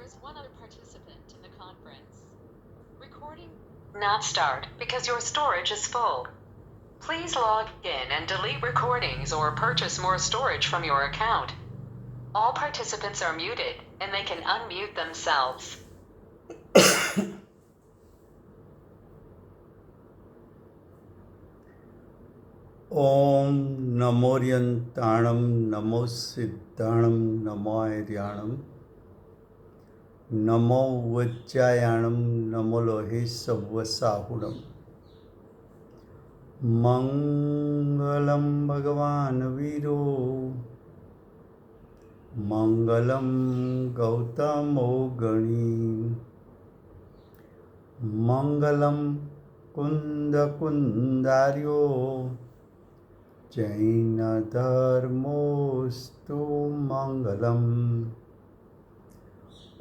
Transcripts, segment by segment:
is one other participant in the conference. Recording not start because your storage is full. Please log in and delete recordings or purchase more storage from your account. All participants are muted and they can unmute themselves. ओम नमोर्यंताणं नमो सिद्धाणं नमो ऐर्याणं नमो वज्रायाणं नमो लोहे सव्वसाहुणं मंगलं भगवान् वीरो मंगलं गौतमो गणी मंगलं कुन्दकुन्दार्यो जैन धर्मोस्तु मंगलम।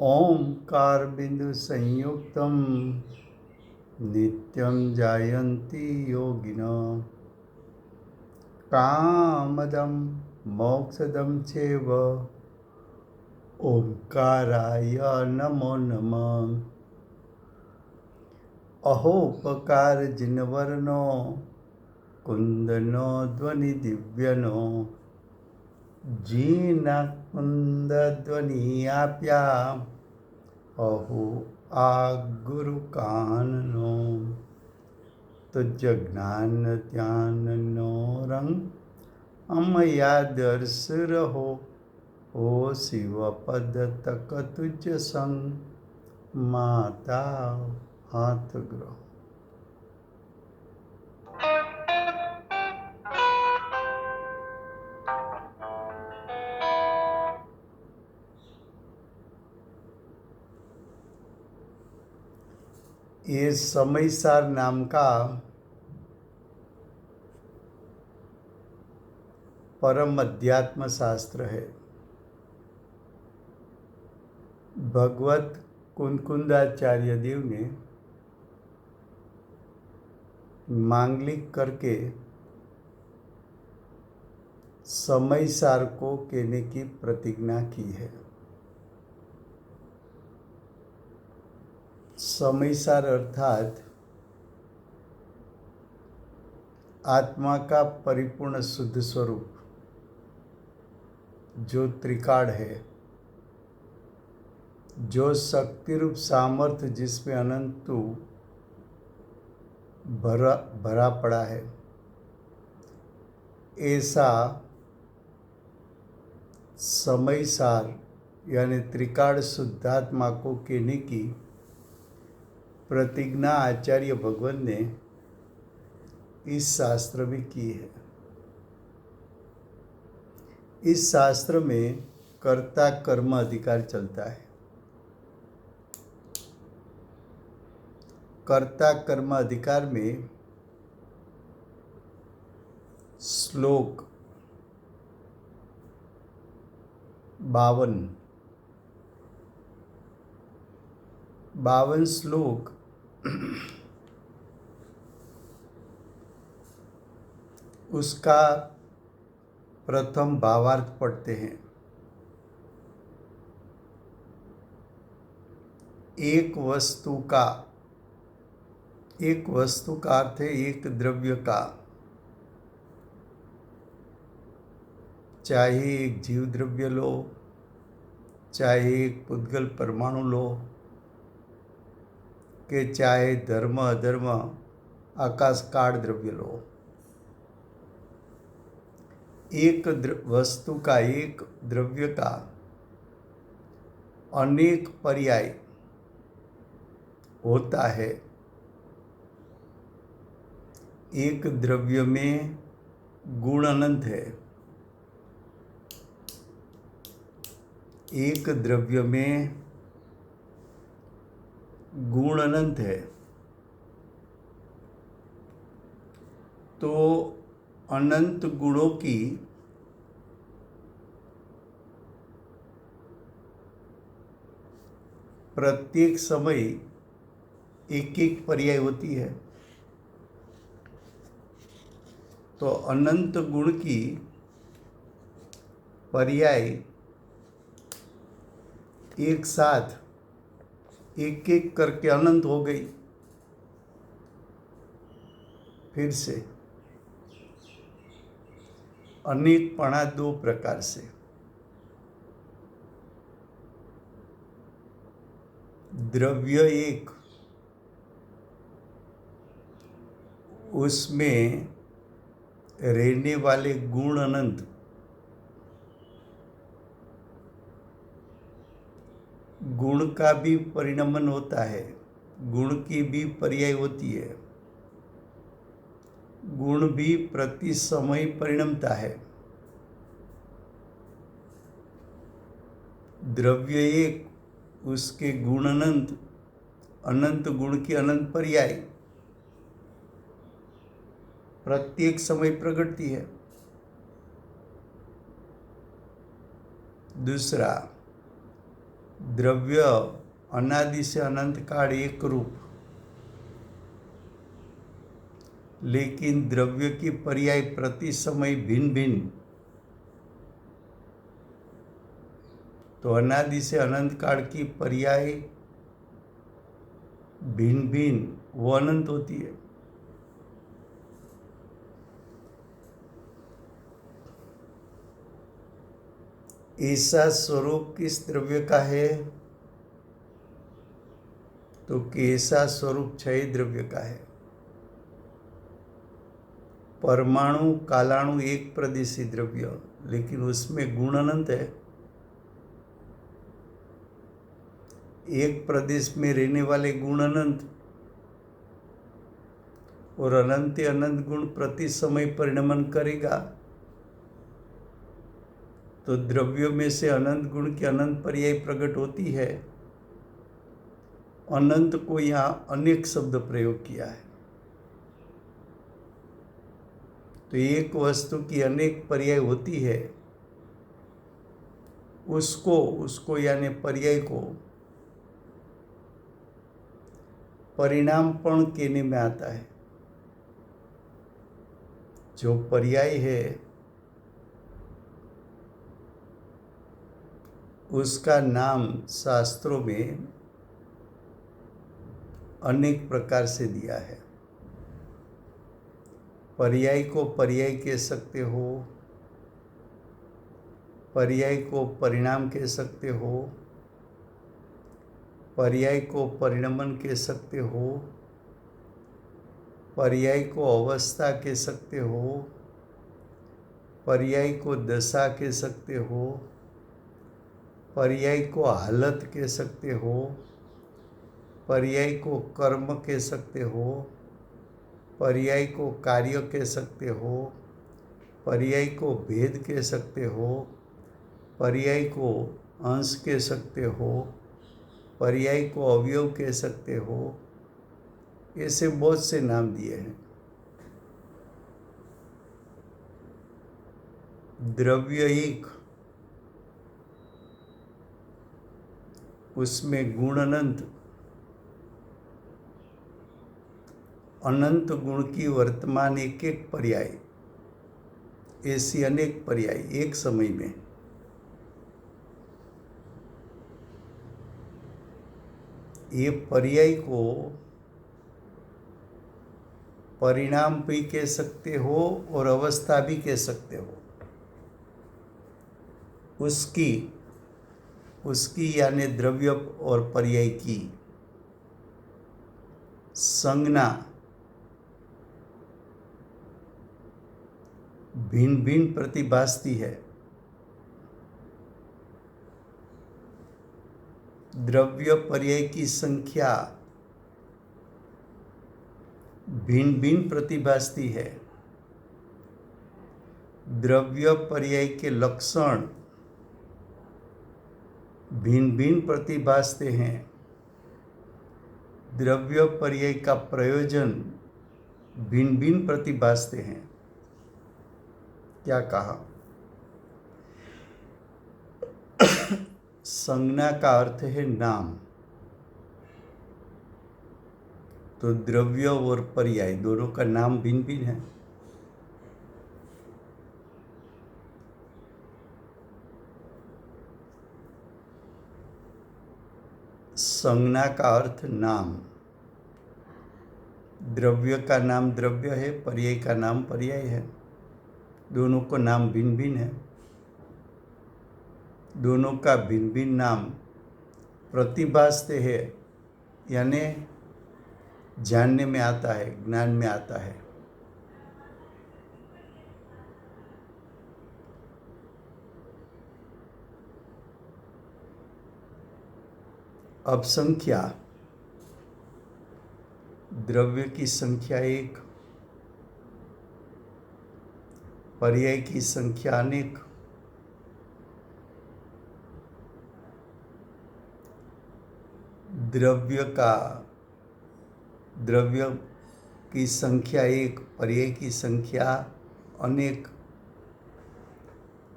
ओंकार बिंदु संयुक्तम नित्यं जायन्ति योगिनः कामदं मोक्षदं चैव ओंकाराय नमो नमः। अहोपकार जिनवर्णो कुंदनो ध्वनि दिव्यनो जीना कुंद ध्वनि आप्या अहो आ गुरु काननो तुझ ज्ञान ध्यान नो रंग अमया दर्श रहो ओ शिव पद तक तुझ संग माता हाथ ग्रह। ये समयसार नाम का परम अध्यात्म शास्त्र है। भगवत कुंकुंदाचार्य देव ने मांगलिक करके समयसार को कहने की प्रतिज्ञा की है। समयसार अर्थात आत्मा का परिपूर्ण शुद्ध स्वरूप जो त्रिकाल है, जो शक्ति रूप सामर्थ्य जिसमें अनंत भरा पड़ा है, ऐसा समयसार यानी त्रिकाल शुद्धात्मा को कहने की प्रतिज्ञा आचार्य भगवान ने इस शास्त्र में की है। इस शास्त्र में कर्ता कर्म अधिकार चलता है। कर्ता कर्म अधिकार में श्लोक 52 श्लोक उसका प्रथम भावार्थ पढ़ते हैं। एक वस्तु का अर्थ है एक द्रव्य का, चाहे एक जीव द्रव्य लो, चाहे एक पुद्गल परमाणु लो, के चाहे धर्म अधर्म आकाश काल द्रव्य लो। एक वस्तु का एक द्रव्य का अनेक पर्याय होता है। एक द्रव्य में गुण अनंत है, एक द्रव्य में गुण अनंत है। तो अनंत गुणों की प्रत्येक समय एक एक पर्याय होती है। तो अनंत गुण की पर्याय एक साथ एक एक करके अनंत हो गई। फिर से अनेकपणा दो प्रकार से, द्रव्य एक, उसमें रहने वाले गुण अनंत, गुण का भी परिणमन होता है, गुण की भी पर्याय होती है, गुण भी प्रति समय परिणमता है। द्रव्य एक, उसके गुण अनंत, अनंत गुण की अनंत पर्याय प्रत्येक समय प्रगटती है। दूसरा, द्रव्य अनादि से अनंत काल एक रूप, लेकिन द्रव्य की पर्याय प्रति समय भिन्न भिन्न। तो अनादि से अनंत काल की पर्याय भिन्न भिन्न, वो अनंत होती है। ऐसा स्वरूप किस द्रव्य का है? तो कि ऐसा स्वरूप क्षय द्रव्य का है। परमाणु कालाणु एक प्रदेशी द्रव्य, लेकिन उसमें गुण अनंत है। एक प्रदेश में रहने वाले गुण अनंत, और अनंत अनंत गुण प्रति समय परिणमन करेगा। तो द्रव्यों में से अनंत गुण की अनंत पर्याय प्रकट होती है। अनंत को यहाँ अनेक शब्द प्रयोग किया है। तो एक वस्तु की अनेक पर्याय होती है, उसको यानी पर्याय को परिणामपण कहने में आता है। जो पर्याय है उसका नाम शास्त्रों में अनेक प्रकार से दिया है। पर्याय को पर्याय कह सकते हो, पर्याय को परिणाम कह सकते हो, पर्याय को परिणमन कह सकते हो, पर्याय को अवस्था कह सकते हो, पर्याय को दशा कह सकते हो, पर्याय को हालत कह सकते हो, पर्याय को कर्म कह सकते हो, पर्याय को कार्य कह सकते हो, पर्याय को भेद कह सकते हो, पर्याय को अंश कह सकते हो, पर्याय को अवयव कह सकते हो। ऐसे बहुत से नाम दिए हैं। द्रव्य एक, उसमें गुण अनंत, अनंत गुण की वर्तमान एक एक पर्याय, ऐसी अनेक पर्याय एक समय में। ये पर्याय को परिणाम भी कह सकते हो और अवस्था भी कह सकते हो। उसकी यानी द्रव्य और पर्याय की संज्ञा भिन्न भिन्न प्रतिभासती है। द्रव्य पर्याय की संख्या भिन्न भिन्न प्रतिभासती है। द्रव्य पर्याय के लक्षण भिन्न भिन्न प्रतिभासते हैं। द्रव्य पर्याय का प्रयोजन भिन्न भिन्न प्रतिभासते हैं। क्या कहा? संज्ञा का अर्थ है नाम। तो द्रव्य और पर्याय दोनों का नाम भिन्न भिन्न है। संज्ञा का अर्थ नाम। द्रव्य का नाम द्रव्य है, पर्याय का नाम पर्याय है। दोनों को नाम भिन्न भिन्न है। दोनों का भिन्न भिन्न नाम प्रतिभासते है, यानी जानने में आता है, ज्ञान में आता है। अब संख्या, द्रव्य की संख्या एक, पर्याय की संख्या अनेक। द्रव्य की संख्या एक, पर्याय की संख्या अनेक,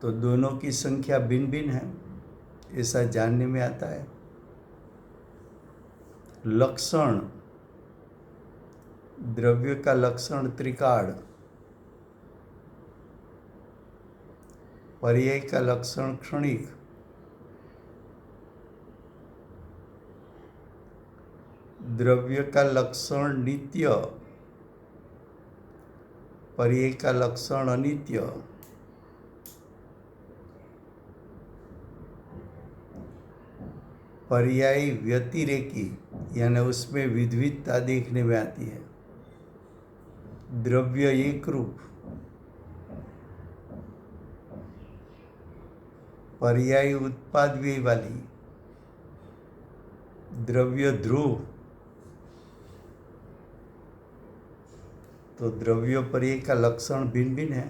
तो दोनों की संख्या भिन्न भिन्न है, ऐसा जानने में आता है। लक्षण, द्रव्य का लक्षण त्रिकाल, पर्याय का लक्षण क्षणिक। द्रव्य का लक्षण नित्य, पर्याय का लक्षण अनित्य। पर्याय व्यतिरेकी, यानी उसमें विविधता देखने में आती है। द्रव्य एक रूप, पर्याय उत्पाद व्यय वाली। द्रव्य ध्रुव, तो द्रव्य पर्याय का लक्षण भिन्न भिन्न है।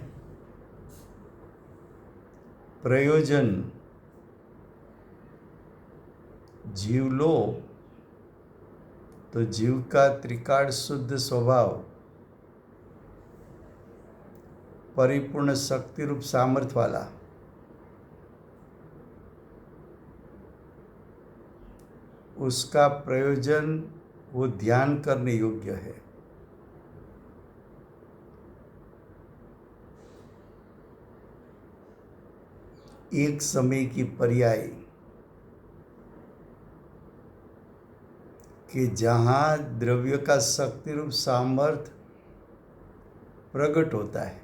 प्रयोजन, जीव लो, तो जीव का त्रिकाल शुद्ध स्वभाव, परिपूर्ण शक्ति रूप सामर्थ्य वाला। उसका प्रयोजन वो ध्यान करने योग्य है। एक समय की पर्याय कि जहाँ द्रव्य का शक्ति रूप सामर्थ्य प्रकट होता है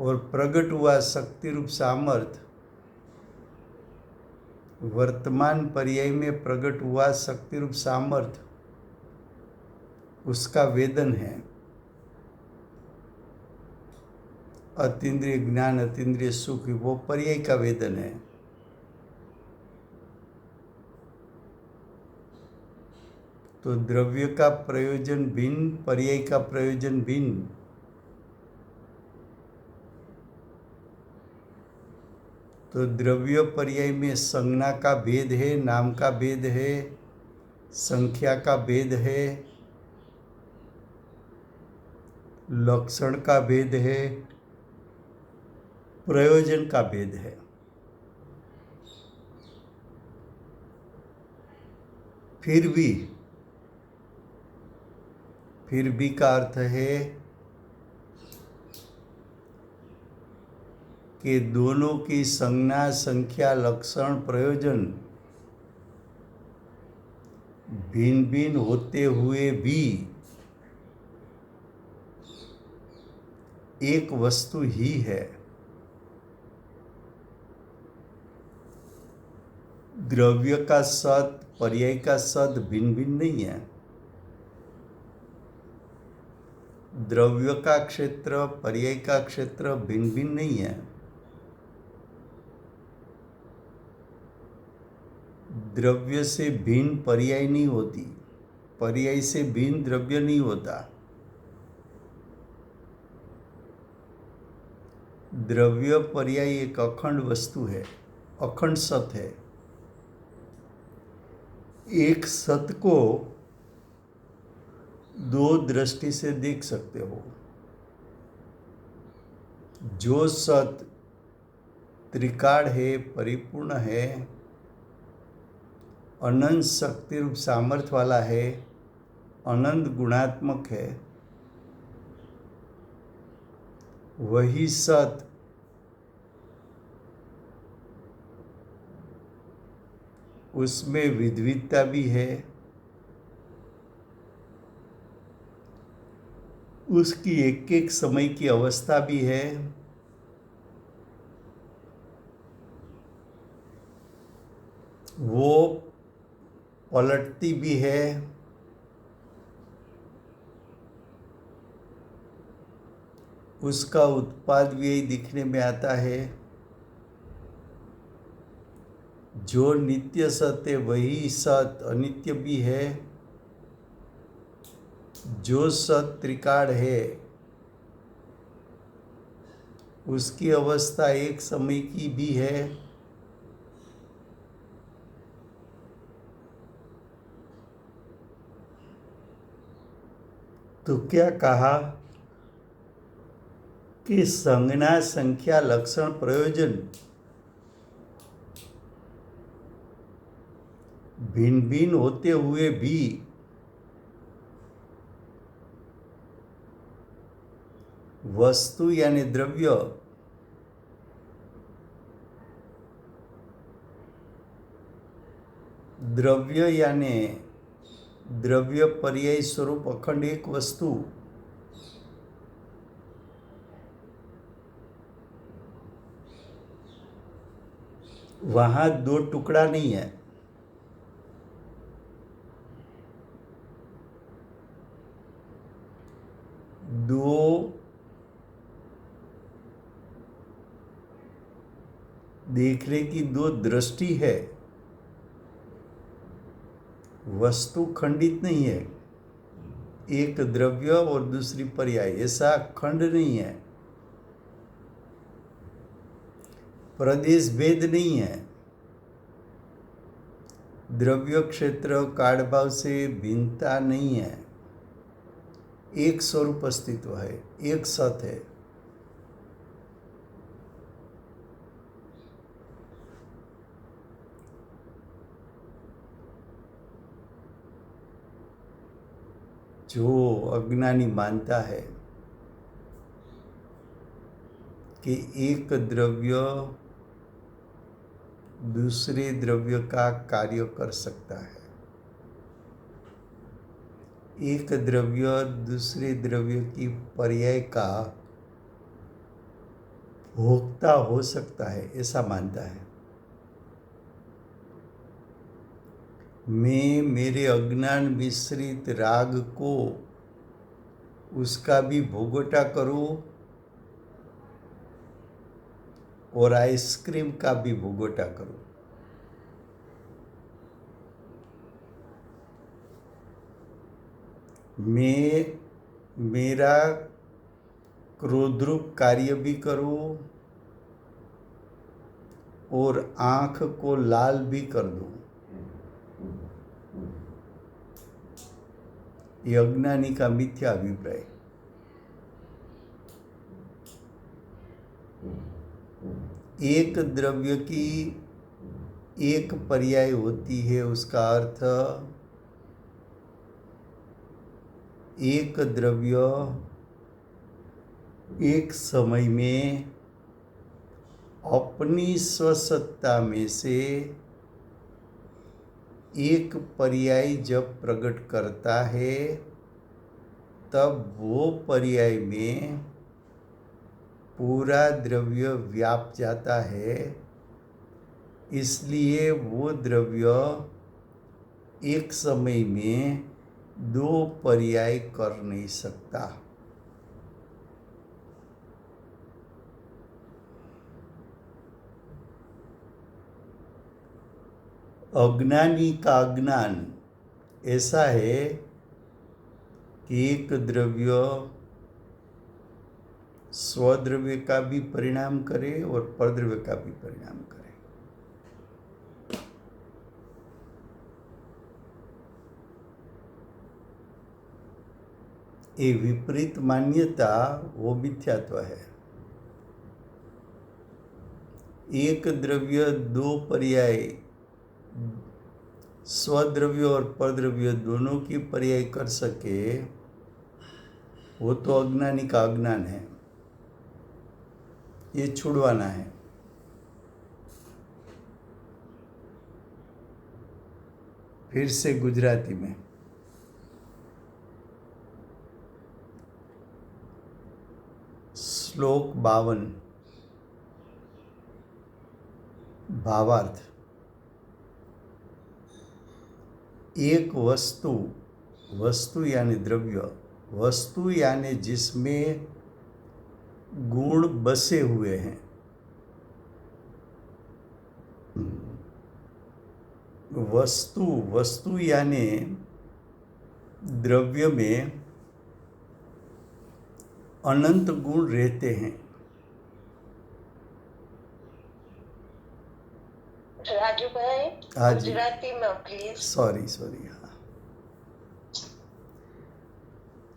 और प्रकट हुआ शक्ति रूप सामर्थ्य वर्तमान पर्याय में प्रकट हुआ शक्ति रूप सामर्थ्य उसका वेदन है। अतीन्द्रिय ज्ञान, अतीन्द्रिय सुख, वो पर्याय का वेदन है। तो द्रव्य का प्रयोजन भिन्न, पर्याय का प्रयोजन भिन्न। तो द्रव्य पर्याय में संज्ञा का भेद है, नाम का भेद है, संख्या का भेद है, लक्षण का भेद है, प्रयोजन का भेद है। फिर भी का अर्थ है कि दोनों की संज्ञा, संख्या, लक्षण, प्रयोजन भिन्न भिन्न होते हुए भी एक वस्तु ही है। द्रव्य का सत, पर्याय का सत भिन्न भिन्न नहीं है। द्रव्य का क्षेत्र, पर्याय का क्षेत्र भिन्न भिन्न नहीं है। द्रव्य से भिन्न पर्याय नहीं होती, पर्याय से भिन्न द्रव्य नहीं होता। द्रव्य पर्याय एक अखंड वस्तु है, अखंड सत है। एक सत को दो दृष्टि से देख सकते हो। जो सत त्रिकाल है, परिपूर्ण है, अनंत शक्ति रूप सामर्थ्य वाला है, अनंत गुणात्मक है, वही सत उसमें विविधता भी है, उसकी एक एक समय की अवस्था भी है, वो पलटती भी है, उसका उत्पाद भी यही दिखने में आता है। जो नित्य सत है वही सत अनित्य भी है। जो सत त्रिकाल है उसकी अवस्था एक समय की भी है। तो क्या कहा कि संज्ञा संख्या लक्षण प्रयोजन भिन्न भिन्न होते हुए भी वस्तु यानी द्रव्य यानी द्रव्य पर्याय स्वरूप अखंड एक वस्तु वहां दो टुकड़ा नहीं है। दो देखने की दो दृष्टि है। वस्तु खंडित नहीं है, एक द्रव्य और दूसरी पर्याय, ऐसा खंड नहीं है। प्रदेश भेद नहीं है। द्रव्य क्षेत्र कालभाव से भिन्नता नहीं है। एक स्वरूप अस्तित्व है, एक सत है। जो अज्ञानी मानता है कि एक द्रव्य दूसरे द्रव्य का कार्य कर सकता है, एक द्रव्य दूसरे द्रव्य की पर्याय का भोक्ता हो सकता है, ऐसा मानता है। मैं मेरे अज्ञान मिश्रित राग को उसका भी भोगटा करूं और आइसक्रीम का भी भोगटा करूं। मैं मेरा क्रोधरूप कार्य भी करूं और आंख को लाल भी कर दूं। ये अज्ञानी का मिथ्या अभिप्राय। एक द्रव्य की एक पर्याय होती है, उसका अर्थ एक द्रव्य एक समय में अपनी स्वसत्ता में से एक पर्याय जब प्रकट करता है तब वो पर्याय में पूरा द्रव्य व्याप जाता है। इसलिए वो द्रव्य एक समय में दो पर्याय कर नहीं सकता। अज्ञानी का अज्ञान ऐसा है कि एक द्रव्य स्वद्रव्य का भी परिणाम करे और परद्रव्य का भी परिणाम करे। ये विपरीत मान्यता वो मिथ्यात्व है। एक द्रव्य दो पर्याय स्वद्रव्य और परद्रव्य दोनों की पर्याय कर सके, वो तो अज्ञानी का अज्ञान है। ये छुड़वाना है। फिर से गुजराती में। श्लोक 52। भावार्थ। एक वस्तु, वस्तु यानी द्रव्य, वस्तु यानी जिसमें गुण बसे हुए हैं। वस्तु, वस्तु यानी द्रव्य में अनंत गुण रहते हैं। રાજુ ભાઈ हाँ जी, ગુજરાતીમાં પ્લીઝ. सॉरी हाँ।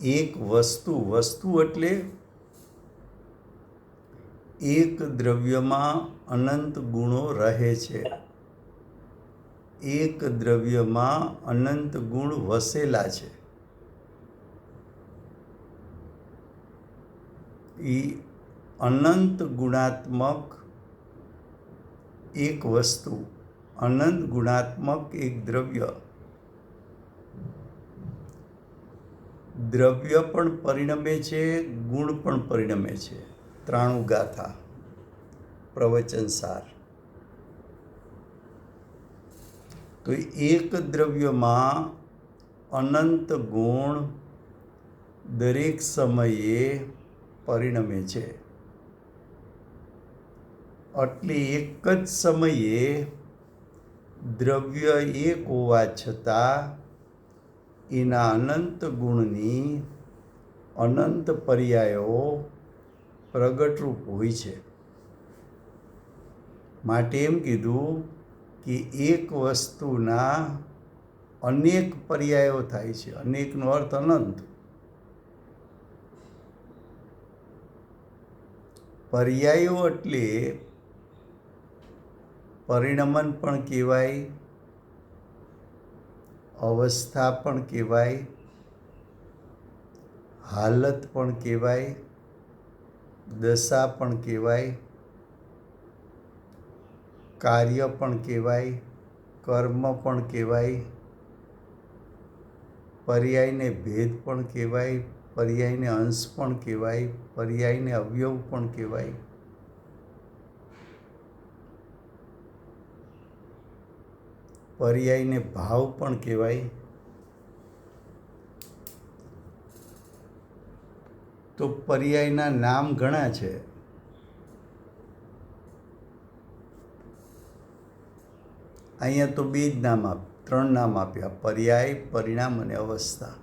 एक वस्तु, वस्तु એટલે એક દ્રવ્યમાં અનંત ગુણો રહે છે। એક દ્રવ્યમાં અનંત ગુણ વસેલા છે। એ અનંત ગુણાત્મક એક વસ્તુ, અનંત ગુણાત્મક એક દ્રવ્ય, દ્રવ્ય પણ પરિણમે છે, ગુણ પણ પરિણમે છે। 93 ગાથા પ્રવચન સાર। તો એક દ્રવ્યમાં અનંત ગુણ દરેક સમયે પરિણમે છે। એટલે એક જ સમયે દ્રવ્ય એક હોવા છતાં એના અનંત ગુણની અનંત પર્યાયો પ્રગટરૂપ હોય છે। માટે એમ કીધું કે એક વસ્તુના અનેક પર્યાયો થાય છે। અનેકનો અર્થ અનંત। પર્યાયો એટલે પરિણમન પણ કહેવાય, અવસ્થા પણ કહેવાય, હાલત પણ કહેવાય, દશા પણ કહેવાય, કાર્ય પણ કહેવાય, કર્મ પણ કહેવાય, પર્યાયને ભેદ પણ કહેવાય, પર્યાયને અંશ પણ કહેવાય, પર્યાયને અવયવ પણ કહેવાય। પર્યાયને ભાવ પણ કહેવાય। તો પર્યાયના નામ ઘણા છે। અહીંયા તો બે જ નામ ત્રણ નામ આપ્યા, પર્યાય, પરિણામ અને અવસ્થા।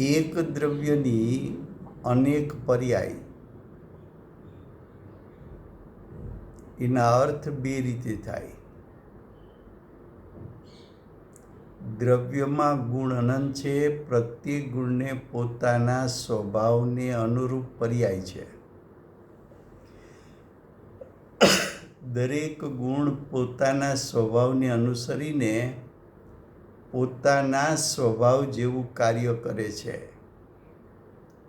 એક દ્રવ્યની અનેક પર્યાય, એના અર્થ બે રીતે થાય। દ્રવ્યમાં ગુણ અનંત છે, પ્રત્યેક ગુણને પોતાના સ્વભાવને અનુરૂપ પર્યાય છે। દરેક ગુણ પોતાના સ્વભાવને અનુસરીને પોતાના સ્વભાવ જેવું કાર્ય કરે છે।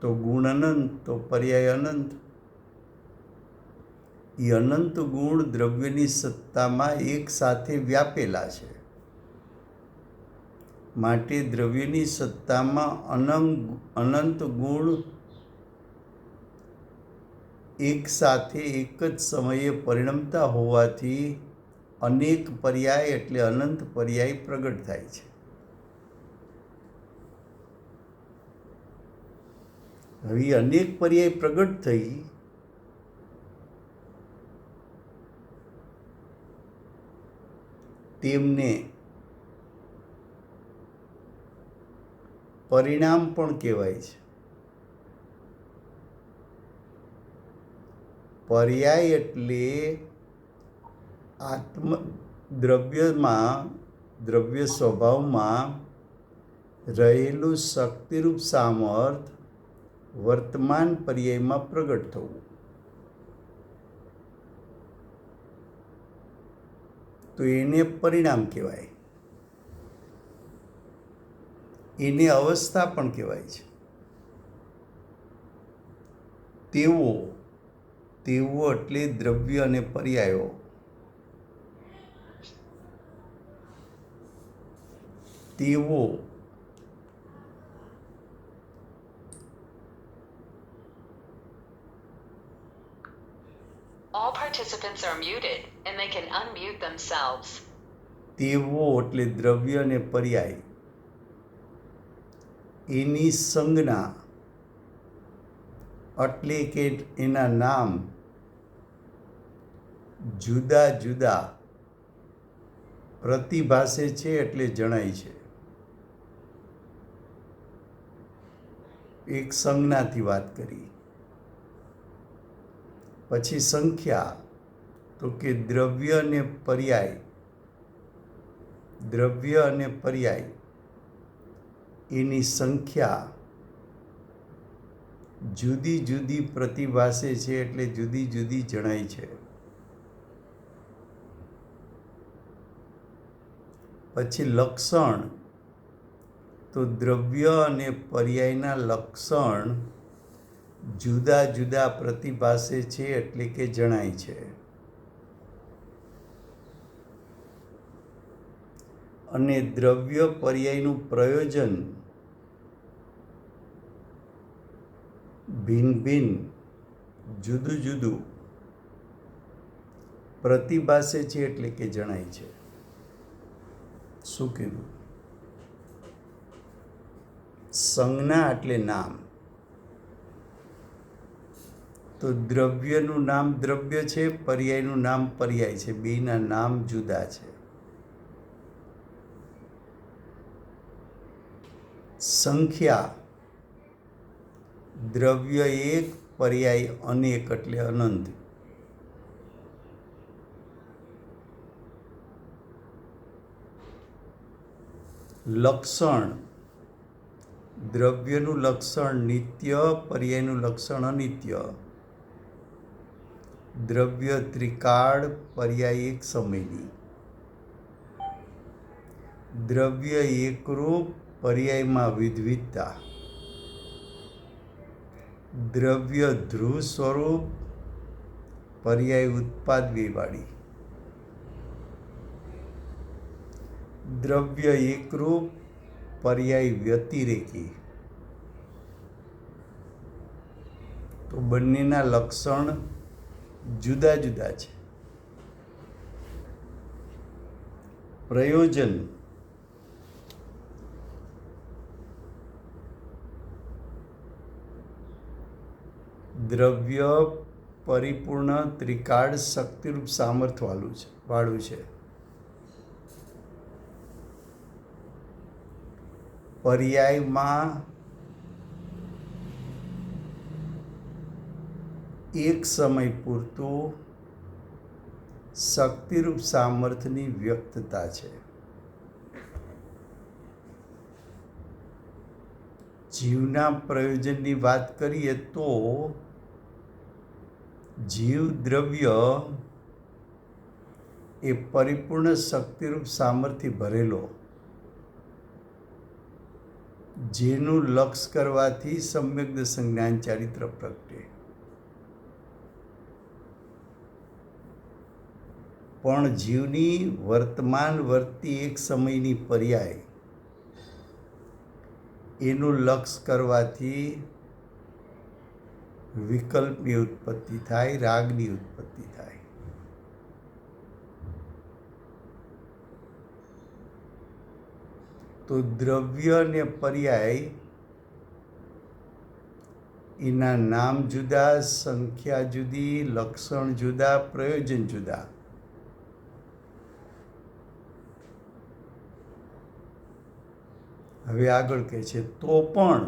તો ગુણ અનંત, તો પર્યાય અનંત। એ અનંત ગુણ દ્રવ્યની સત્તામાં એક સાથે વ્યાપેલા છે। માટે દ્રવ્યની સત્તામાં અનંત ગુણ એક સાથે એક જ સમયે પરિણમતા હોવાથી અનેક પર્યાય એટલે અનંત પર્યાય પ્રગટ થાય છે। હવે અનેક પર્યાય પ્રગટ થઈ તેમને પરિણામ પણ કહેવાય છે। પર્યાય એટલે દ્રવ્ય સ્વભાવમાં રહેલું શક્તિરૂપ સામર્થ વર્તમાન પર્યાયમાં પ્રગટ થવું। તો એને પરિણામ કહેવાય। એને અવસ્થા પણ કહેવાય છે। તેવો તેવો એટલે દ્રવ્ય અને પર્યાયો. તેવો, All participants are muted and they can unmute themselves. તેવો એટલે દ્રવ્ય અને પર્યાય. એની સંજ્ઞા એટલે કે એના નામ જુદા જુદા પ્રતિભાસે છે એટલે જણાય છે. એક સંજ્ઞાથી વાત કરી. પછી સંખ્યા, તો કે દ્રવ્ય અને પર્યાય. દ્રવ્ય અને પર્યાય એની સંખ્યા જુદી જુદી પ્રતિભાસે છે એટલે જુદી જુદી જણાય છે. પછી લક્ષણ, તો દ્રવ્ય અને પર્યાયના લક્ષણ જુદા જુદા પ્રતિભાસે છે એટલે કે જણાય છે. અને દ્રવ્ય પર્યાયનું પ્રયોજન ભિન્ન ભિન્ન જુદું જુદું પ્રતિભાસે છે એટલે કે જણાય છે. શું કીધું? સંજ્ઞા એટલે નામ. તો દ્રવ્યનું નામ દ્રવ્ય છે, પર્યાયનું નામ પર્યાય છે. બેયના નામ જુદા છે. સંખ્યા, દ્રવ્ય એક, પર્યાય અનેક એટલે અનંત. લક્ષણ, દ્રવ્યનું લક્ષણ નિત્ય, પર્યાયનું લક્ષણ અનિત્ય. દ્રવ્ય ત્રિકાળ, પર્યાય એક સમયની. દ્રવ્ય એકરૂપ, પર્યાયમાં વિવિધતા. દ્રવ્ય ધ્રુવ સ્વરૂપ, પર્યાય ઉત્પાદ વ્યયવાળી. દ્રવ્ય એકરૂપ, પર્યાય વ્યતિરેકી. તો બંનેના લક્ષણ જુદા જુદા છે. પ્રયોજન, દ્રવ્ય પરિપૂર્ણ ત્રિકાળ શક્તિરૂપ સામર્થ્ય વાળું છે. પર્યાયમાં એક સમય પૂરતું શક્તિરૂપ સામર્થ્યની વ્યક્તતા છે. જીવના પ્રયોજનની વાત કરીએ તો જીવ દ્રવ્ય એ પરિપૂર્ણ શક્તિરૂપ સામર્થ્ય ભરેલો, જેનું લક્ષ કરવાથી સમ્યક દર્શન જ્ઞાન ચારિત્ર પ્રગટે. પણ જીવની વર્તમાન વર્તી એક સમયની પર્યાય એનું લક્ષ કરવાથી વિકલ્પની ઉત્પત્તિ થાય, રાગની ઉત્પત્તિ થાય. તો દ્રવ્ય અને પર્યાય એના નામ જુદા, સંખ્યા જુદી, લક્ષણ જુદા, પ્રયોજન જુદા. હવે આગળ કહે છે, તો પણ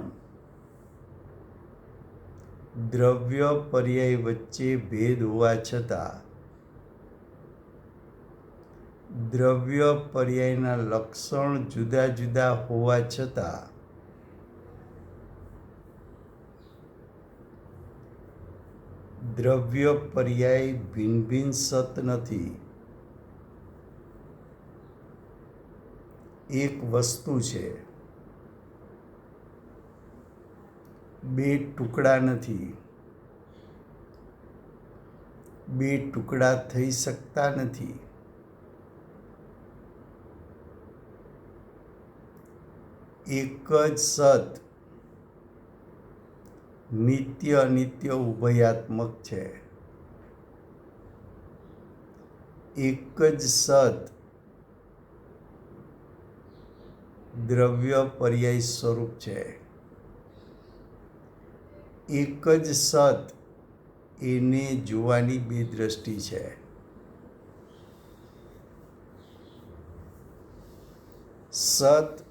દ્રવ્ય પર્યાય વચ્ચે ભેદ હોવા છતાં દ્રવ્ય પર્યાયના લક્ષણ જુદા જુદા હોવા છતાં દ્રવ્ય પર્યાય ભિન્ન ભિન્ન સત નથી. એક વસ્તુ છે, બે ટુકડા નથી. બે ટુકડા થઈ શકતા નથી. એક જ સત નિત્ય અનિત્ય ઉભયાત્મક છે. એક જ સત દ્રવ્ય પર્યાય સ્વરૂપ છે. એક જ સત એને જોવાની બે દ્રષ્ટિ છે. સત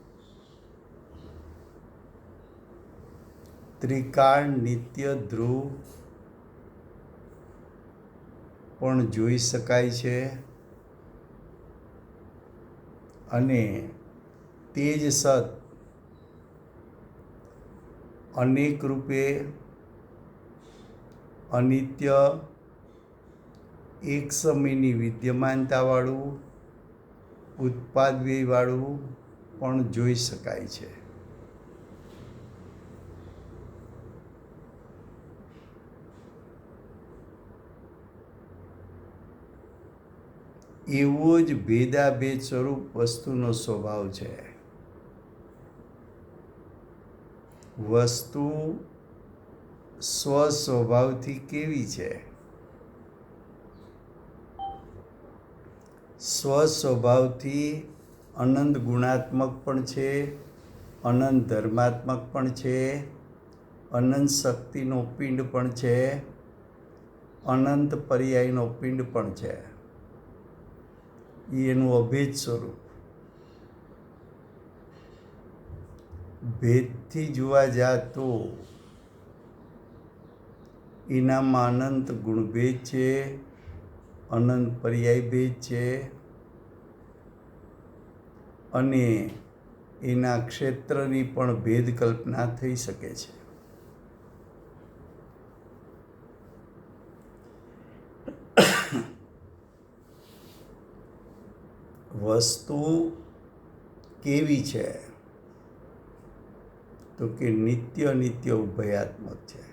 ત્રિકાળ નિત્ય ધ્રુવ પણ જોઈ શકાય છે અને તે જ સત અનેક રૂપે અનિત્ય એક સમયની વિદ્યમાનતાવાળું ઉત્પાદ વ્યયવાળું પણ જોઈ શકાય છે. એવો જ ભેદાભેદ સ્વરૂપ વસ્તુનો સ્વભાવ છે. વસ્તુ સ્વસ્વભાવથી કેવી છે? સ્વસ્વભાવથી અનંત ગુણાત્મક પણ છે, અનંત ધર્માત્મક પણ છે, અનંત શક્તિનો પિંડ પણ છે, અનંત પર્યાયનો પિંડ પણ છે. એનું અભેદ સ્વરૂપ. ભેદથી જોવા જા તો એનામાં અનંત ગુણભેદ છે, અનંત પર્યાય ભેદ છે અને એના ક્ષેત્રની પણ ભેદ કલ્પના થઈ શકે છે. વસ્તુ કેવી છે? તો કે નિત્ય નિત્ય ઉભયાત્મક છે.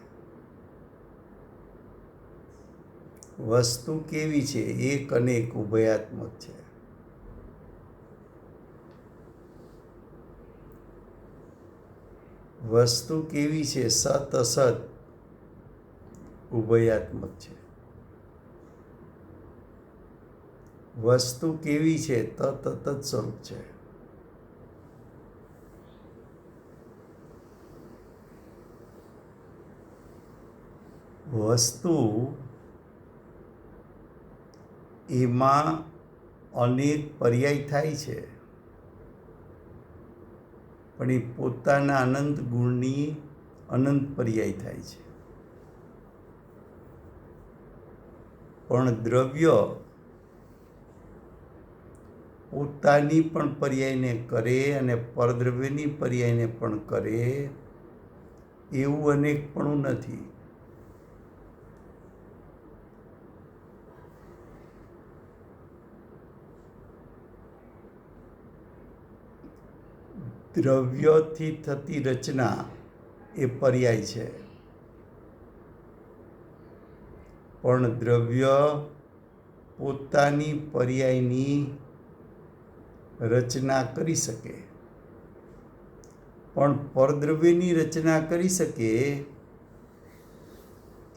વસ્તુ કેવી છે? એક અનેક ઉભયાત્મક છે. વસ્તુ કેવી છે? સત અસત ઉભયાત્મક છે. વસ્તુ કેવી છે? તત અતત સ્વરૂપ છે. વસ્તુ એમાં અનેક પર્યાય થાય છે પણ એ પોતાના અનંત ગુણની અનંત પર્યાય થાય છે. પણ દ્રવ્ય પોતાની પણ પર્યાયને કરે અને પરદ્રવ્યની પર્યાયને પણ કરે એવું અનેકપણું નથી. દ્રવ્યથી થતી રચના એ પર્યાય છે પણ દ્રવ્ય પોતાની પર્યાયની રચના કરી શકે પણ પરદ્રવ્યની રચના કરી શકે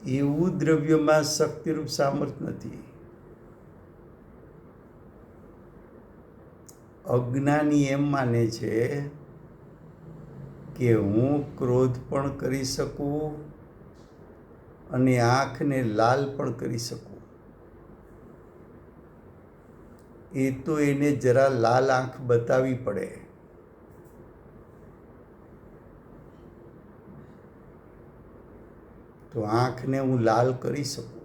એવું દ્રવ્યમાં શક્તિરૂપ સામર્થ્ય નથી. અજ્ઞાની એમ માને છે કે હું ક્રોધ પણ કરી શકું અને આંખને લાલ પણ કરી શકું. એ તો એને જરા લાલ આંખ બતાવવી પડે. તો આંખને હું લાલ કરી શકું.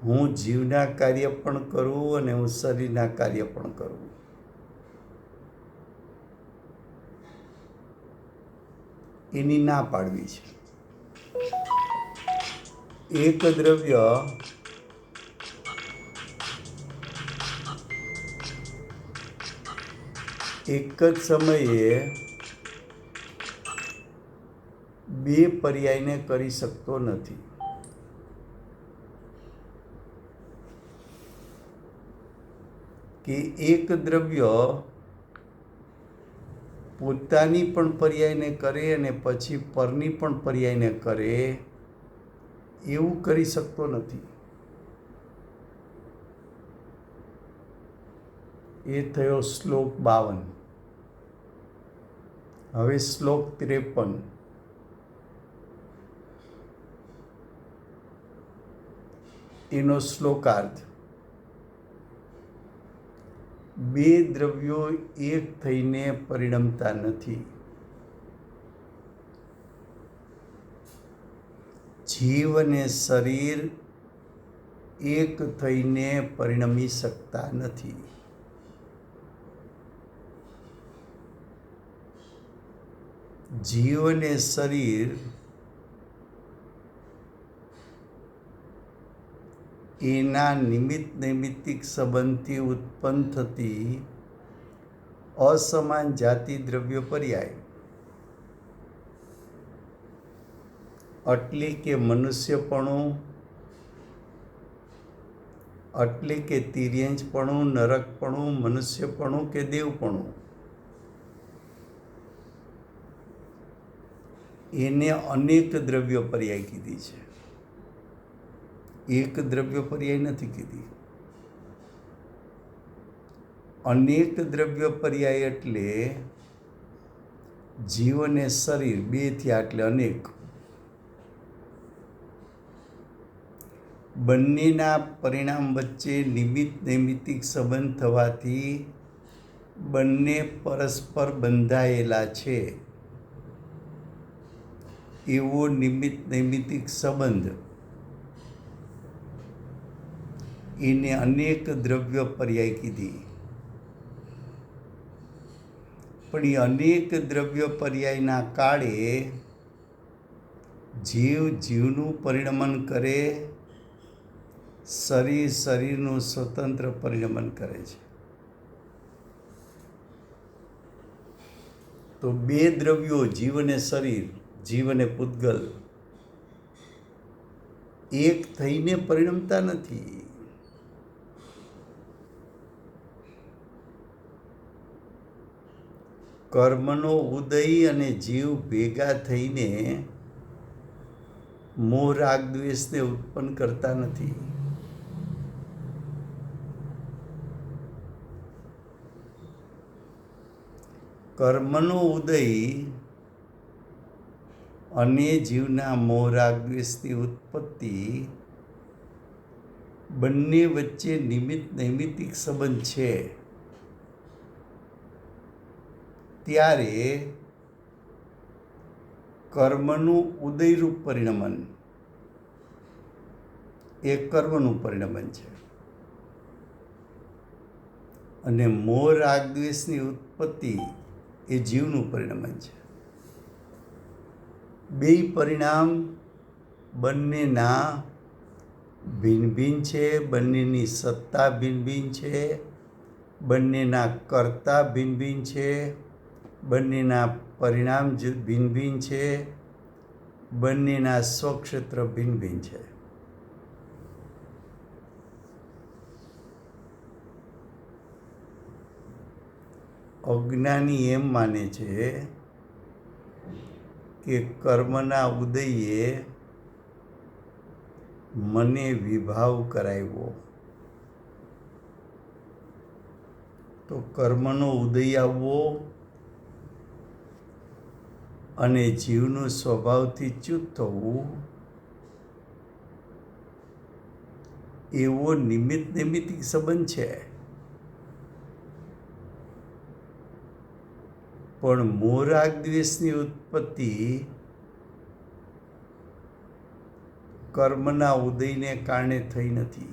હું જીવના કાર્ય પણ કરું અને હું શરીરના કાર્ય પણ કરું. એની ના પાડવી છે. એક દ્રવ્ય એક જ સમયે બે પર્યાયને કરી શકતો નથી. કે એક દ્રવ્ય પોતાની પણ પર્યાયને કરે અને પછી પરની પણ પર્યાયને કરે એવું કરી શકતો નથી. એ થયો શ્લોક 52. હવે શ્લોક 53. એનો શ્લોકાર્થ. બે દ્રવ્યો એક થઈને પરિણમતા નથી. જીવ અને શરીર એક થઈને પરિણમી શકતા નથી. જીવ અને શરીર એના નિમિત્ત નૈમિત્તિક સંબંધથી ઉત્પન્ન થતી અસમાન જાતિ દ્રવ્ય પર્યાય એટલે કે મનુષ્યપણું, એટલે કે તિર્યંચપણું, નરકપણું, મનુષ્યપણું કે દેવપણું, એને અનેક દ્રવ્ય પર્યાય કીધી છે. એક દ્રવ્ય પર્યાય નથી કીધી. અનેક દ્રવ્ય પર્યાય એટલે જીવ અને શરીર બે થયા એટલે અનેક. બંનેના પરિણામ વચ્ચે નિમિત્ત નૈમિત્તિક સંબંધ થવાથી બંને પરસ્પર બંધાયેલા છે. એવો નિમિત્ત નૈમિત્તિક સંબંધ એને અનેક દ્રવ્ય પર્યાય કીધી. પણ એ અનેક દ્રવ્ય પર્યાયના કાળે જીવનું પરિણમન કરે, શરીરનું સ્વતંત્ર પરિણમન કરે છે. તો બે દ્રવ્યો જીવ અને શરીર, જીવ અને પૂતગલ એક થઈને પરિણમતા નથી. કર્મનો ઉદય અને જીવ ભેગા થઈને મોહ રાગ દ્વેષને ઉત્પન્ન કરતા નથી. કર્મનો ઉદય અને જીવના મોહ રાગ દ્વેષની ઉત્પત્તિ બંને વચ્ચે નિમિત્ત નૈમિત્તિક સંબંધ છે. ત્યારે કર્મનું ઉદયરૂપ પરિણમન એ કર્મનું પરિણમન છે અને મોહ રાગ દ્વેષની ઉત્પત્તિ એ જીવનું પરિણમન છે. બે પરિણામ બંનેના ભિન્ન ભિન્ન છે, બંનેની સત્તા ભિન્ન ભિન્ન છે, બંનેના કર્તા ભિન્ન ભિન્ન છે, બંનેના પરિણામ ભિન્ન ભિન્ન છે, બંનેના સ્વક્ષેત્ર ભિન્ન ભિન્ન છે. અજ્ઞાની એમ માને છે કે કર્મના ઉદયે મને વિભાવ કરાવ્યો. તો કર્મનો ઉદય આવવો અને જીવનું સ્વભાવથી ચ્યુત થવું એવો નિમિત્ત નૈમિત્તિક સંબંધ છે. પણ મોહ રાગ દ્વેષની ઉત્પત્તિ કર્મના ઉદયને કારણે થઈ નથી.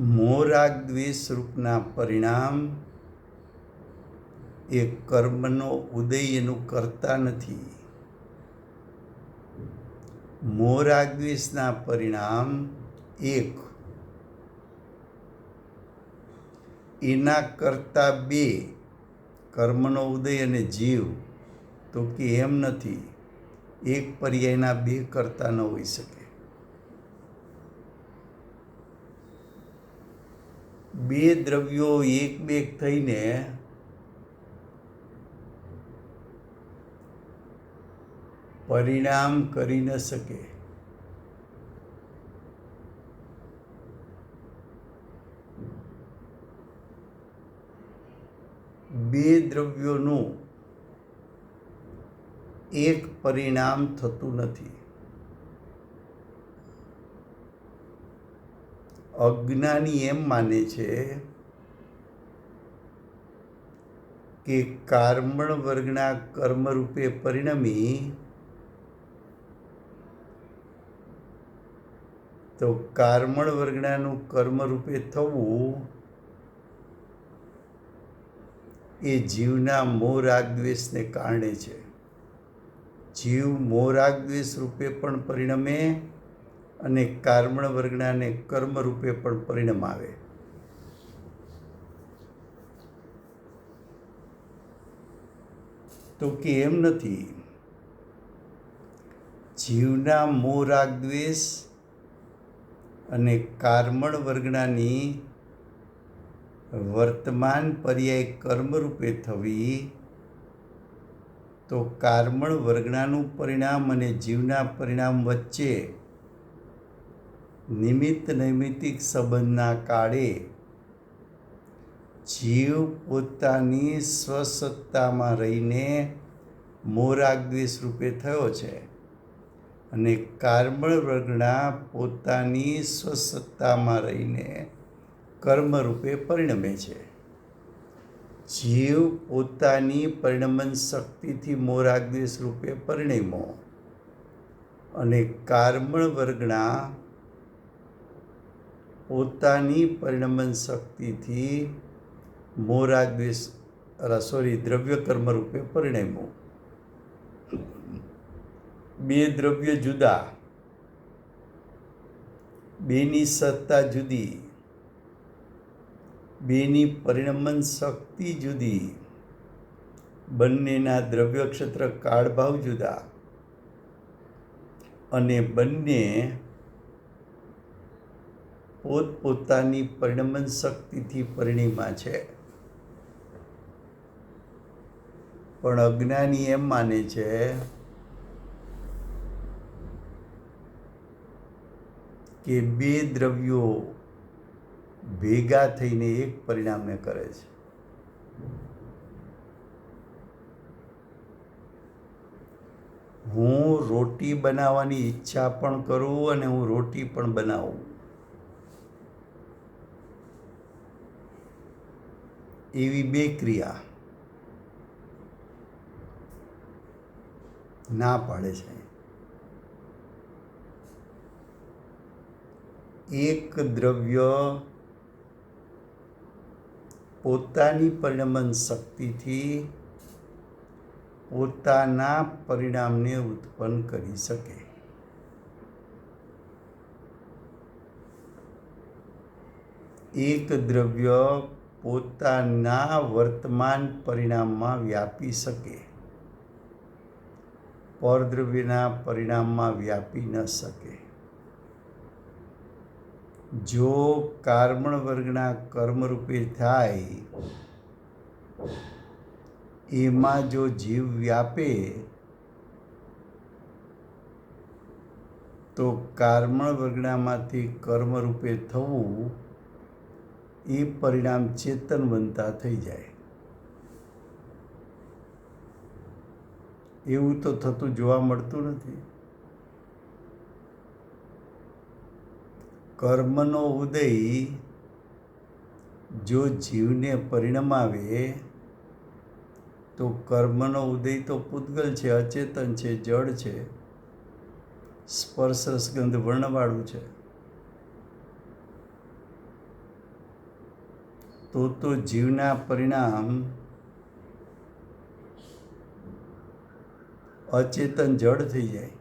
મોહ રાગ દ્વેષ રૂપના પરિણામ એ કર્મનો ઉદય એનું કરતા નથી. મોહ રાગ દ્વેષના પરિણામ એક, એના કરતા બે કર્મનો ઉદય અને જીવ, તો કે એમ નથી. એક પર્યાયના બે કરતા ન હોઈ શકે. બે દ્રવ્યો એક બે થઈને પરિણામ કરી ન શકે. બે દ્રવ્યોનું એક પરિણામ થતું નથી. અજ્ઞાની એમ માને છે કે કાર્મણ વર્ગના કર્મરૂપે પરિણમી તો કાર્મણ વર્ગનાનું કર્મરૂપે થવું એ જીવના મોહ રાગ દ્વેષને કારણે છે. જીવ મોહ રાગ દ્વેષ રૂપે પણ પરિણમે અને કાર્મણ વર્ગનાને કર્મ રૂપે પણ પરિણામ આવે. તો કે એમ નથી. જીવના મોહ રાગ દ્વેષ અને કાર્મણ વર્ગનાની વર્તમાન પર્યાય કર્મ રૂપે થવી તો કાર્મણ વર્ગનાનું પરિણામ અને જીવના પરિણામ વચ્ચે નિમિત્ત નૈમિત્તિક સંબંધના કાળે જીવ પોતાની સ્વસત્તામાં રહીને મોહ રાગ દ્વેષ રૂપે થયો છે અને કાર્મણ વર્ગના પોતાની સ્વસત્તામાં રહીને કર્મ રૂપે પરિણમે છે. જીવ પોતાની પરિણમન શક્તિથી મોહ રાગ દ્વેષ રૂપે પરિણમ્યો અને કાર્મણ વર્ગના પોતાની પરિણમન શક્તિથી મોહ રાગ દ્વેષ દ્રવ્ય કર્મ રૂપે પરિણમ્યું. બે દ્રવ્ય જુદા, બેની સત્તા જુદી, બેની પરિણમન શક્તિ જુદી, બંનેના દ્રવ્ય ક્ષેત્ર કાળભાવ જુદા અને બંને પોતપોતાની પરિણમન શક્તિથી પરિણમ્યા છે. પણ અજ્ઞાની એમ માને છે કે બે દ્રવ્યો ભેગા થઈને એક પરિણામને કરે છે. હું રોટી બનાવવાની ઈચ્છા પણ કરું અને હું રોટી પણ બનાવું, એવી બે ક્રિયા ના પાડે છે. એક દ્રવ્ય પોતાની પરિણમન શક્તિથી પોતાના પરિણામને ઉત્પન્ન કરી શકે. એક દ્રવ્ય પોતાના વર્તમાન પરિણામમાં વ્યાપી શકે, પરદ્રવ્યના પરિણામમાં વ્યાપી ન શકે. જો કાર્મણ વર્ગના કર્મરૂપે થાય એમાં જો જીવ વ્યાપે તો કાર્મણ વર્ગનામાંથી કર્મરૂપે થવું એ પરિણામ ચેતન બનતા થઈ જાય. એવું તો થતું જોવા મળતું નથી. કર્મનો ઉદય જો જીવને પરિણમાવે તો કર્મનો ઉદય તો પૂતગલ છે, અચેતન છે, જડ છે, સ્પર્શ રસગંધ વર્ણવાળું છે. તો જીવના પરિણામ અચેતન જડ થઈ જાય.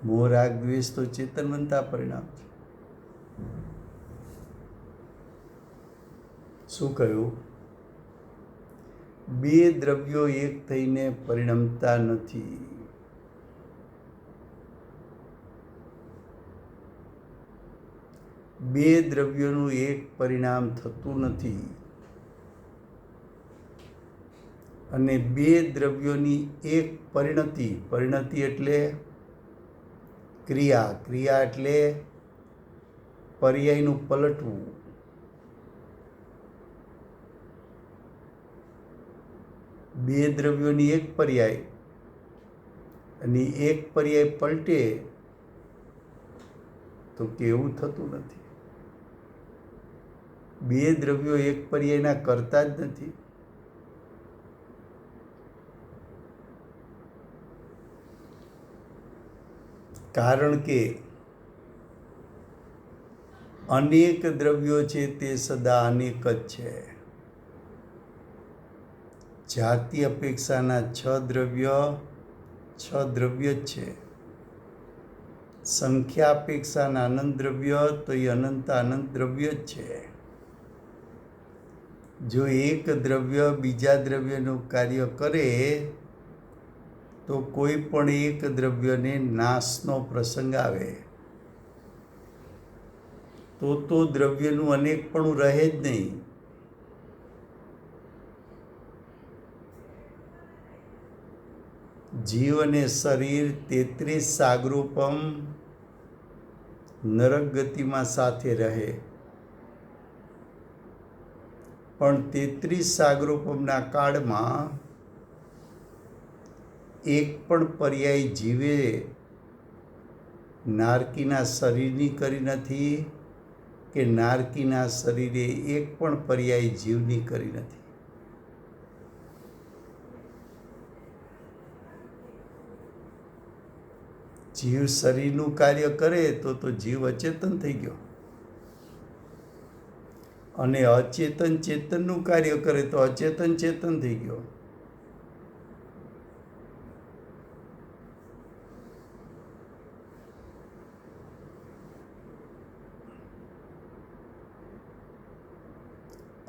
મોહ રાગ દ્વેષ તો ચેતન બનતા પરિણામ છે. શું કહ્યું? બે દ્રવ્યો એક થઈને પરિણમતા નથી. બે દ્રવ્યોનું એક પરિણામ થતું નથી અને બે દ્રવ્યોની એક પરિણતિ એટલે ક્રિયા એટલે પર્યાયનું પલટવું. બે દ્રવ્યોની એક પર્યાય અને એક પર્યાય પલટે તો કેવું થતું નથી. બે દ્રવ્યો એક પર્યાયના કરતા જ નથી. કારણ કે અનેક દ્રવ્યો છે તે સદા અનેક જ છે. જાતિ અપેક્ષાના 6 દ્રવ્ય જ છે. સંખ્યા અપેક્ષાના અનંત દ્રવ્ય તો એ અનંત દ્રવ્ય જ છે. જો એક દ્રવ્ય બીજા દ્રવ્યનું કાર્ય કરે તો કોઈ પણ એક દ્રવ્યને નાશનો પ્રસંગ આવે તો દ્રવ્યનું અનેકપણું રહે જ નહીં. જીવ અને શરીર 33 સાગરૂપમ નરક ગતિમાં સાથે રહે, પણ 33 સાગરૂપમના કાળમાં એક પણ પર્યાય જીવે નારકીના શરીરની કરી નથી કે નારકીના શરીરે એક પણ પર્યાય જીવની કરી નથી. જીવ શરીરનું કાર્ય કરે તો જીવ અચેતન થઈ ગયો અને અચેતન ચેતનનું કાર્ય કરે તો અચેતન ચેતન થઈ ગયો.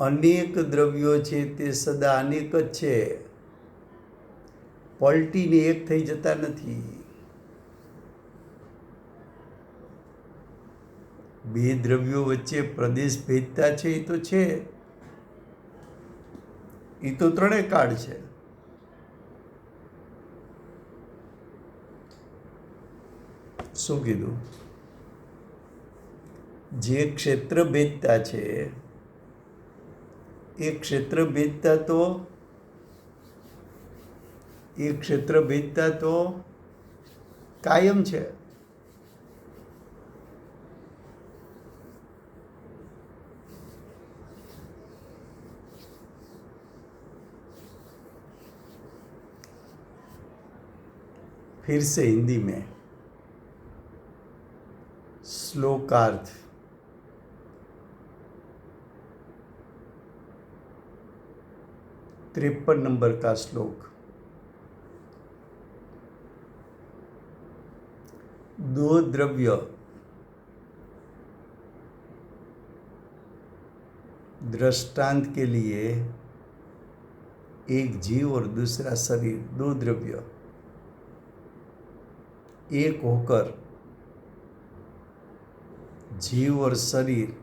અનેક દ્રવ્યો છે તે સદા અનેક જ છે, પલટીને એક થઈ જતા નથી. બે દ્રવ્યો વચ્ચે પ્રદેશ ભેદતા છે એ તો છે, એ તો ત્રણેય કાળ છે. શું કીધું? જે ક્ષેત્ર ભેદતા છે એ ક્ષેત્ર ભેદતા તો કાયમ છે. फिर से हिंदी में श्लोकार्थ. तिरपन नंबर का श्लोक. दो द्रव्य दृष्टांत के लिए एक जीव और दूसरा शरीर, दो द्रव्य एक होकर जीव और शरीर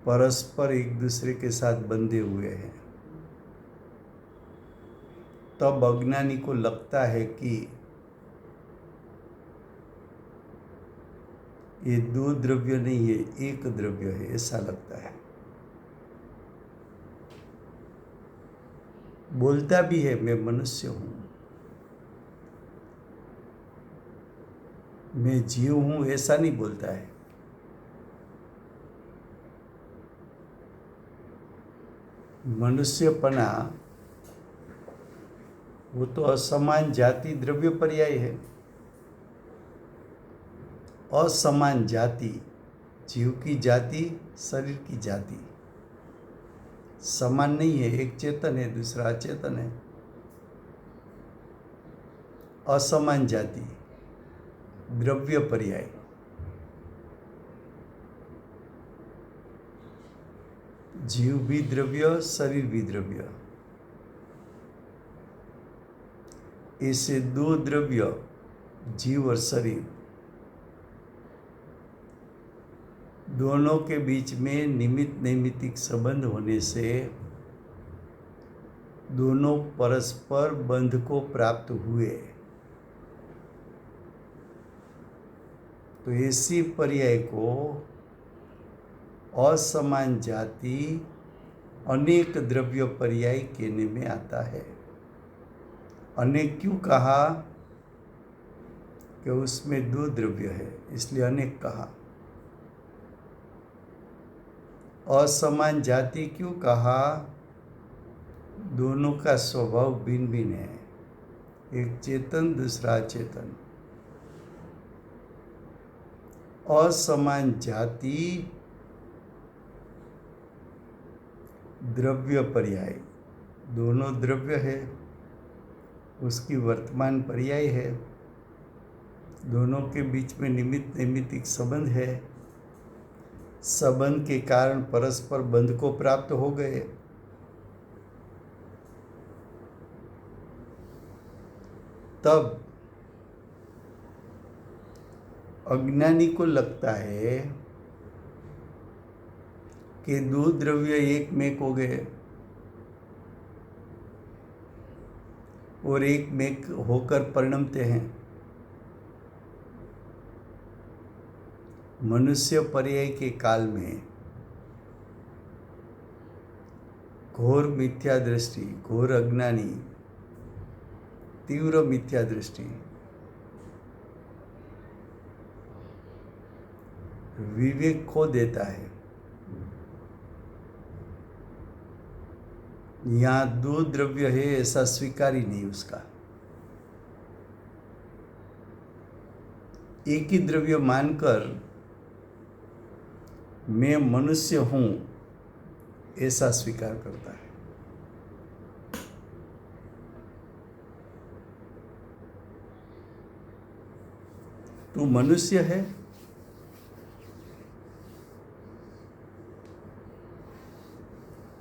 परस्पर एक दूसरे के साथ बंधे हुए हैं, तब अज्ञानी को लगता है कि ये दो द्रव्य नहीं है, एक द्रव्य है, ऐसा लगता है. बोलता भी है मैं मनुष्य हूँ, मैं जीव हूँ, ऐसा नहीं बोलता है. मनुष्यपना वो तो असमान जाति द्रव्य पर्याय है. असमान जाति, जीव की जाति, शरीर की जाति समान नहीं है. एक चेतन है, दूसरा अचेतन है. असमान जाति द्रव्य पर्याय. जीव भी द्रव्य, शरीर भी द्रव्य। ऐसे दो द्रव्य, जीव और शरीर, दोनों के बीच में निमित्त नैमित्तिक संबंध होने से दोनों परस्पर बंध को प्राप्त हुए। तो ऐसी पर्याय को असमान जाति अनेक द्रव्य पर्याय कहने में आता है। अनेक क्यों कहा? कि उसमें दो द्रव्य है, इसलिए अनेक कहा। असमान जाति क्यों कहा? दोनों का स्वभाव भिन्न भिन्न है, एक चेतन दूसरा अचेतन। असमान जाति द्रव्य पर्याय, दोनों द्रव्य है, उसकी वर्तमान पर्याय है, दोनों के बीच में निमित्त नैमित्तिक संबंध है। संबंध के कारण परस्पर बंध को प्राप्त हो गए। तब अज्ञानी को लगता है कि दो द्रव्य एक में एक हो गए और एक में एक होकर परिणमते हैं। मनुष्य पर्याय के काल में घोर मिथ्या दृष्टि, घोर अज्ञानी, तीव्र मिथ्या दृष्टि, विवेक खो देता है। यहाँ दो द्रव्य है ऐसा स्वीकार ही नहीं उसका। एक ही द्रव्य मानकर मैं मनुष्य हूं ऐसा स्वीकार करता है। तू मनुष्य है,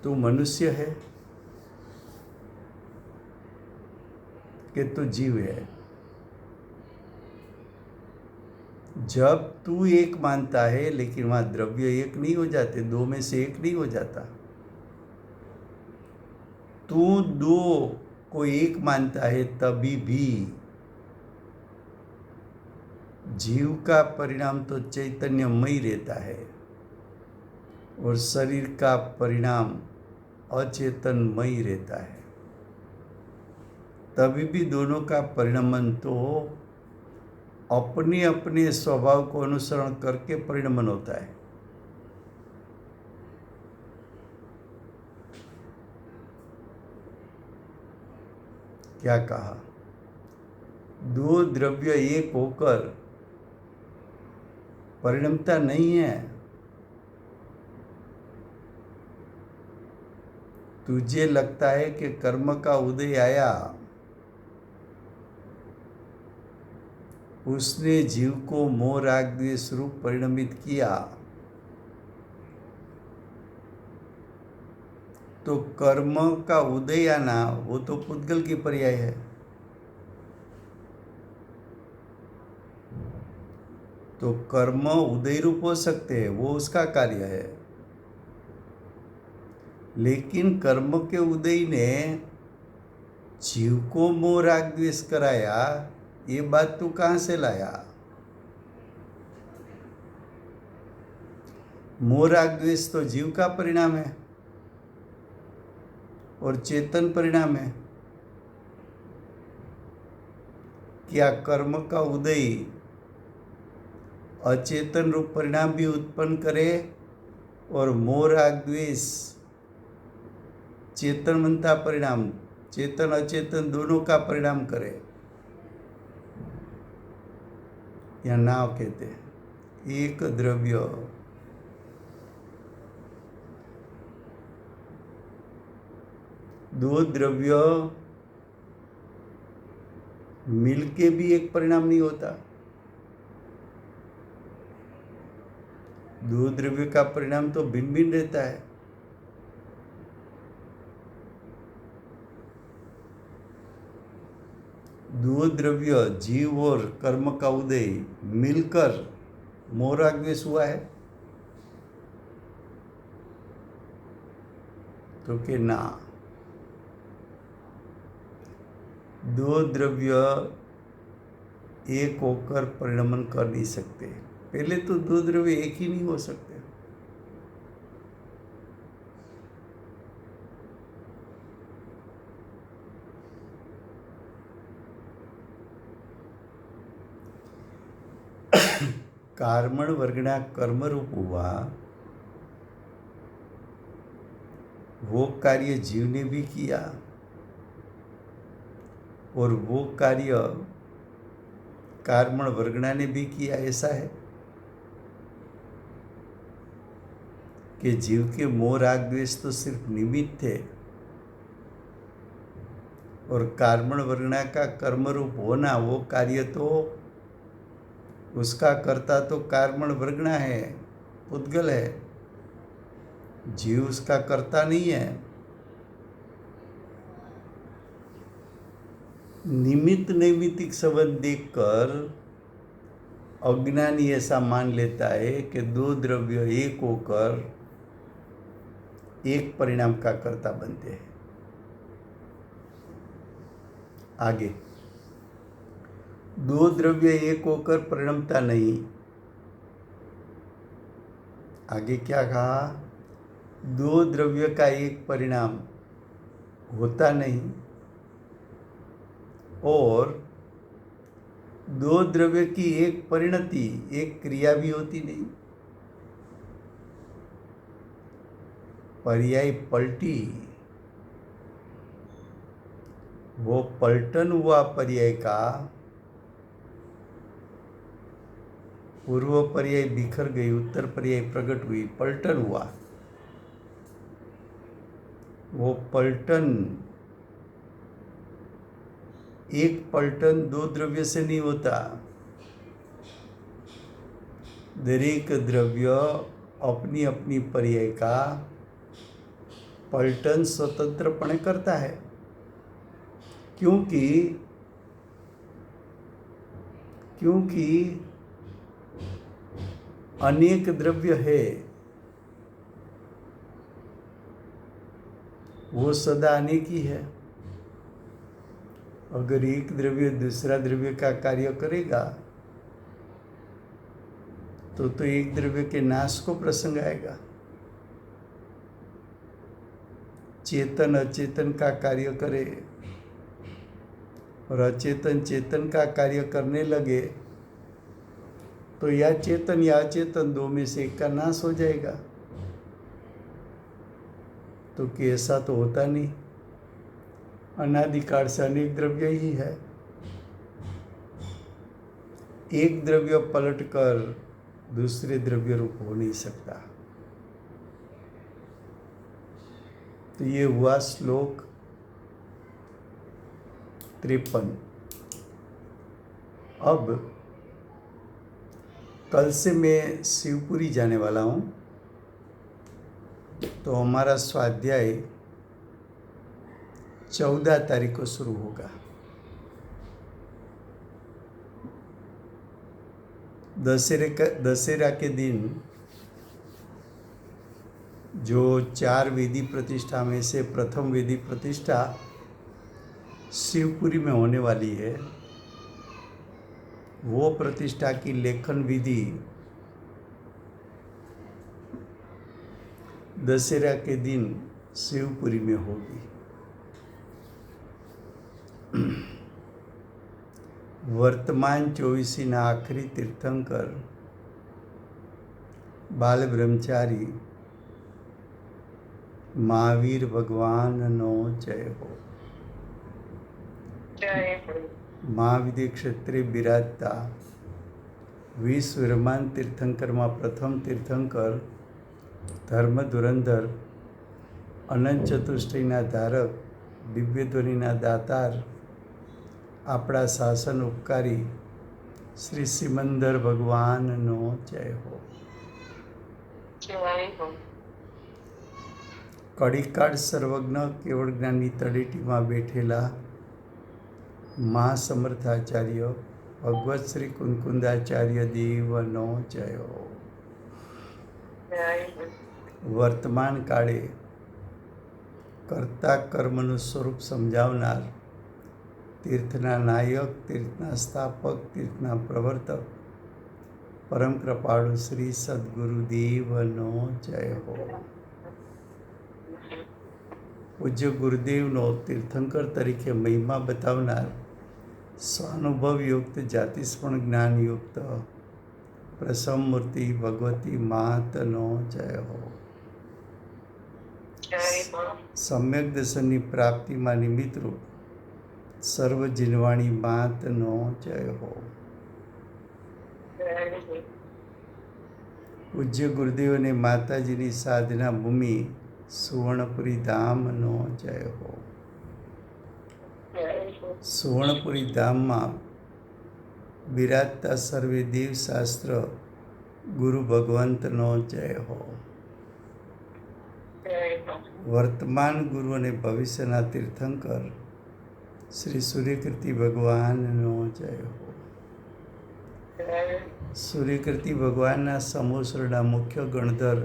तू मनुष्य है कि तू जीव है। जब तू एक मानता है, लेकिन वहां द्रव्य एक नहीं हो जाते, दो में से एक नहीं हो जाता। तू दो को एक मानता है तभी भी जीव का परिणाम तो चैतन्यमय रहता है और शरीर का परिणाम अचेतनमय रहता है। तभी भी दोनों का परिणमन तो अपने अपने स्वभाव को अनुसरण करके परिणमन होता है। क्या कहा? दो द्रव्य एक होकर परिणमता नहीं है। तुझे लगता है कि कर्म का उदय आया, उसने जीव को मोह राग द्वेष रूप परिणमित किया, तो कर्म का उदय आना वो तो पुद्गल की पर्याय है। तो कर्म उदय रूप हो सकते हैं, वो उसका कार्य है, लेकिन कर्म के उदय ने जीव को मोह राग द्वेष कराया, ये बात तू कहां से लाया? मोह राग द्वेष तो जीव का परिणाम है और चेतन परिणाम है। क्या कर्म का उदय अचेतन रूप परिणाम भी उत्पन्न करे और मोह राग द्वेष चेतन मनता परिणाम, चेतन अचेतन दोनों का परिणाम करे? या नाव कहते हैं एक द्रव्य दो द्रव्य मिलके भी एक परिणाम नहीं होता। दो द्रव्य का परिणाम तो भिन्न भिन्न रहता है। दो द्रव्य जीव और कर्म का उदय मिलकर मोह राग द्वेष हुआ है? तो कि ना, दो द्रव्य एक होकर परिणमन कर नहीं सकते। पहले तो दो द्रव्य एक ही नहीं हो सकते। कर्मण वर्गना कर्म रूप हुआ, वो कार्य जीव ने भी किया और वो कार्य कर्मण वर्गना ने भी किया। ऐसा है कि जीव के मोह राग द्वेष तो सिर्फ निमित्त थे और कर्मण वर्गना का कर्म रूप होना, वो कार्य तो उसका कर्ता तो कर्मण वर्गना है, पुद्गल है, जीव उसका कर्ता नहीं है। निमित्त नैमित्तिक संबंध देखकर अज्ञानी ऐसा मान लेता है कि दो द्रव्य एक होकर एक परिणाम का कर्ता बनते हैं। आगे, दो द्रव्य एक होकर परिणमता नहीं। आगे क्या कहा? दो द्रव्य का एक परिणाम होता नहीं और दो द्रव्य की एक परिणति, एक क्रिया भी होती नहीं। पर्याय पलटी, वो पलटन हुआ पर्याय का, पूर्व पर्याय बिखर गई, उत्तर पर्याय प्रकट हुई, पलटन हुआ। वो पलटन, एक पलटन दो द्रव्य से नहीं होता। दरेक द्रव्य अपनी अपनी पर्याय का पलटन स्वतंत्रपणे करता है, क्योंकि अनेक द्रव्य है, वो सदा अनेक ही है। अगर एक द्रव्य दूसरा द्रव्य का कार्य करेगा तो एक द्रव्य के नाश को प्रसंग आएगा। चेतन अचेतन का कार्य करे और अचेतन चेतन का कार्य करने लगे तो या चेतन या अचेतन दो में से एक का नाश हो जाएगा। तो कि ऐसा तो होता नहीं, अनादिकाल से अनेक द्रव्य ही है। एक द्रव्य पलटकर दूसरे द्रव्य रूप हो नहीं सकता। तो ये हुआ श्लोक 53। अब कल से मैं शिवपुरी जाने वाला हूँ, तो हमारा स्वाध्याय 14 तारीख को शुरू होगा। दशहरा के दिन जो 4 वेदी प्रतिष्ठा में से प्रथम वेदी प्रतिष्ठा शिवपुरी में होने वाली है, वो प्रतिष्ठा की लेखन विधि दशहरा के दिन शिवपुरी में होगी। वर्तमान 24 ना आखरी तीर्थंकर बाल ब्रह्मचारी महावीर भगवान नो जय हो। महाविद्य क्षेत्रे बिराजता વિશ્વરમાન તીર્થંકરમાં પ્રથમ તીર્થંકર ધર્મ ધુરંધર અનંત ચતુષ્ટયના ધારક દિવ્યધ્વનિના દાતાર આપણા શાસન ઉપકારી શ્રી સિમંદર ભગવાનનો જય હો। કડીકાળ સર્વજ્ઞ કેવળ જ્ઞાનની તળેટીમાં બેઠેલા મહાસમર્થાચાર્ય ભગવત શ્રી કુંકુંદાચાર્ય દેવનો જય હો. વર્તમાન કાળે કર્તા કર્મનું સ્વરૂપ સમજાવનાર, તીર્થના નાયક, તીર્થના સ્થાપક, તીર્થના પ્રવર્તક, પરમ કૃપાળુ શ્રી સદગુરુદેવનો જય હો. પૂજ્ય ગુરુદેવનો તીર્થંકર તરીકે મહિમા બતાવનાર, સ્વાનુભવયુક્ત, જાતિસ્પણ જ્ઞાનયુક્ત પ્રસમ મૂર્તિ ભગવતી માતનો જય હો. સમ્યક દર્શનની પ્રાપ્તિમાં નિમિત્તરૂપ સર્વ જીનવાણી માતનો જય હો. પૂજ્ય ગુરુદેવ અને માતાજીની સાધના ભૂમિ સુવર્ણપુરી ધામનો જય હો. સુવર્ણપુરી ધામમાં બિરાજતા સર્વે દેવશાસ્ત્ર ગુરુ ભગવંતનો જય હો. વર્તમાન ગુરુ અને ભવિષ્યના તીર્થંકર શ્રી સૂર્યકીર્તિ ભગવાનનો જય હો. સૂર્યકીર્તિ ભગવાનના સમોસરના મુખ્ય ગણધર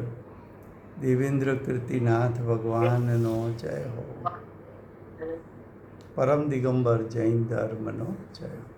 દેવેન્દ્ર કીર્તિનાથ ભગવાનનો જય હો. પરમ દિગંબર જૈન ધર્મનો જય હો.